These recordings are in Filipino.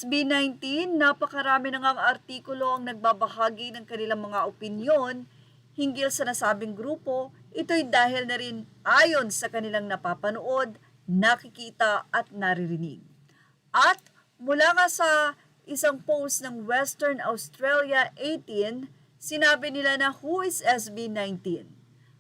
SB19, napakarami na ngang artikulo ang nagbabahagi ng kanilang mga opinyon hinggil sa nasabing grupo. Ito'y dahil na rin ayon sa kanilang napapanood, nakikita at naririnig. At mula nga sa isang post ng Western Australia 18, sinabi nila na who is SB19?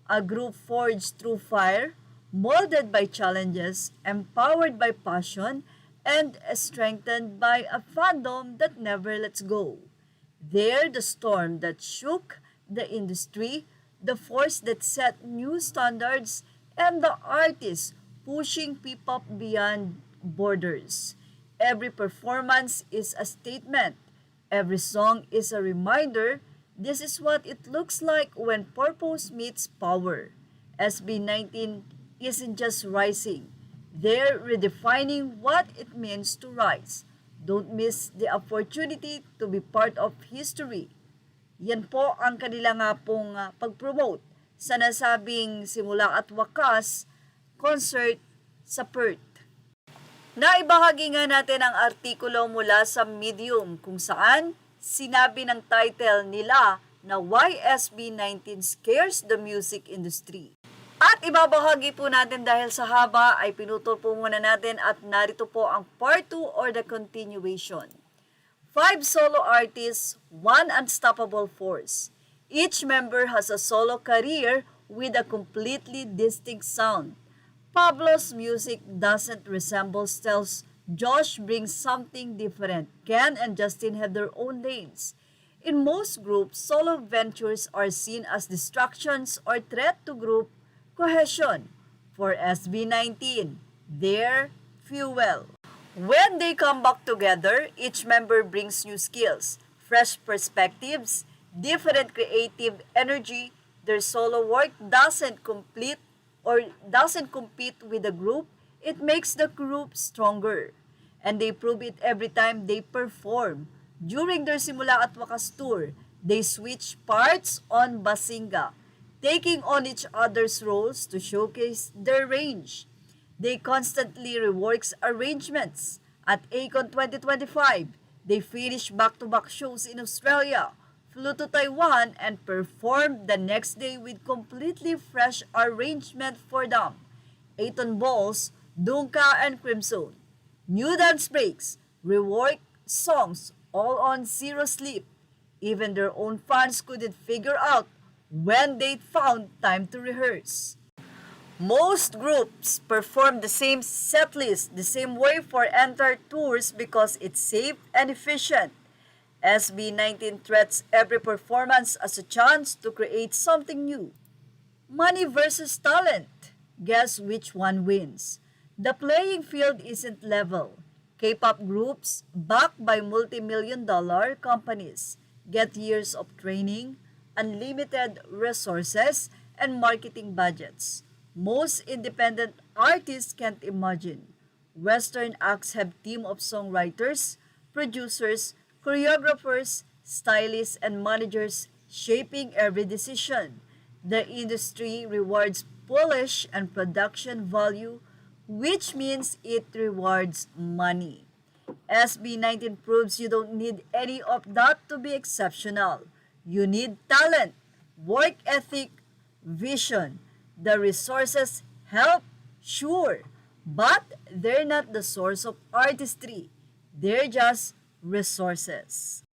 A group forged through fire, molded by challenges, empowered by passion, and strengthened by a fandom that never lets go. They're the storm that shook the industry, the force that set new standards, and the artists pushing P-pop beyond borders. Every performance is a statement. Every song is a reminder. This is what it looks like when purpose meets power. SB19 isn't just rising. They're redefining what it means to rise. Don't miss the opportunity to be part of history. Yan po ang kanila nga pong pag-promote sa nasabing simula at wakas concert sa Perth. Naibahagi nga natin ang artikulo mula sa Medium kung saan sinabi ng title nila na Why SB19 Scares the Music Industry. At ibabahagi po natin dahil sa haba ay pinutol po muna natin at narito po ang part 2 or the continuation. 5 solo artists, 1 unstoppable force. Each member has a solo career with a completely distinct sound. Pablo's music doesn't resemble Stell's. Josh brings something different. Ken and Justin have their own lanes. In most groups, solo ventures are seen as distractions or threat to group cohesion. For SB19, their fuel. When they come back together, each member brings new skills, fresh perspectives, different creative energy. Their solo work doesn't compete with the group. It makes the group stronger. And they prove it every time they perform. During their Simula at Wakas tour, they switch parts on Basinga, taking on each other's roles to showcase their range. They constantly rework arrangements. At Akon 2025, they finish back-to-back shows in Australia, flew to Taiwan, and performed the next day with completely fresh arrangement for them. Aton Balls, Dunka, and Crimson. New dance breaks, rework songs, all on zero sleep. Even their own fans couldn't figure out when they found time to rehearse. Most groups perform the same setlist the same way for entire tours because it's safe and efficient. SB19 treats every performance as a chance to create something new. Money versus talent. Guess which one wins? The playing field isn't level. K-pop groups, backed by multi-million-dollar companies, get years of training, unlimited resources, and marketing budgets. Most independent artists can't imagine. Western acts have team of songwriters, producers, choreographers, stylists, and managers shaping every decision. The industry rewards polish and production value, which means it rewards money. SB19 proves you don't need any of that to be exceptional. You need talent, work ethic, vision. The resources help, sure, but they're not the source of artistry. They're just resources.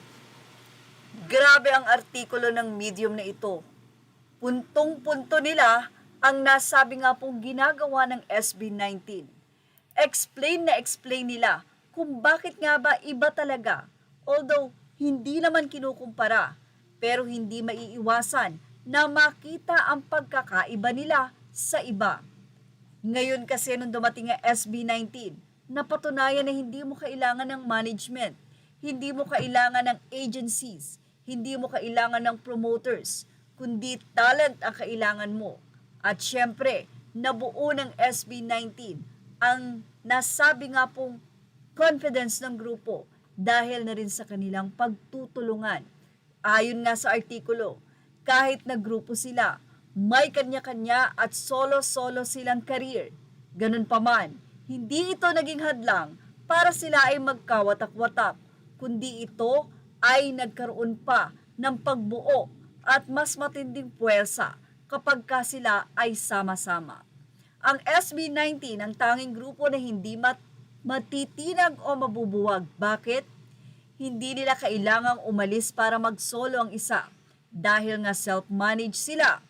Grabe ang artikulo ng Medium na ito. Puntong-punto nila ang nasabi nga pong ginagawa ng SB19. Explain nila kung bakit nga ba iba talaga. Although hindi naman kinukumpara, pero hindi maiiwasan na makita ang pagkakaiba nila sa iba. Ngayon kasi nung dumating ang SB19, napatunayan na hindi mo kailangan ng management, hindi mo kailangan ng agencies, hindi mo kailangan ng promoters, kundi talent ang kailangan mo. At syempre, nabuo ng SB19 ang nasabi nga pong confidence ng grupo dahil na rin sa kanilang pagtutulungan. Ayon nga sa artikulo, kahit na grupo sila, may kanya-kanya at solo-solo silang career. Ganun pa man, hindi ito naging hadlang para sila ay magkawatak-watak, kundi ito ay nagkaroon pa ng pagbuo at mas matinding puwersa kapag ka sila ay sama-sama. Ang SB19 ang tanging grupo na hindi matitinag o mabubuwag. Bakit? Hindi nila kailangang umalis para mag-solo ang isa. Dahil nga self-managed sila,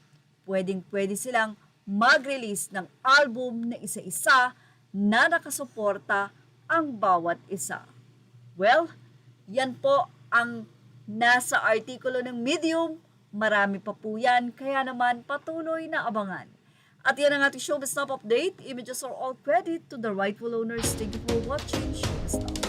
pwedeng-pwede silang mag-release ng album na isa-isa na nakasuporta ang bawat isa. Well, yan po ang nasa artikulo ng Medium. Marami pa po yan, kaya naman patuloy na abangan. At yan ang ating Showbiz Stop update. Images are all credit to the rightful owners. Thank you for watching Showbiz Stop.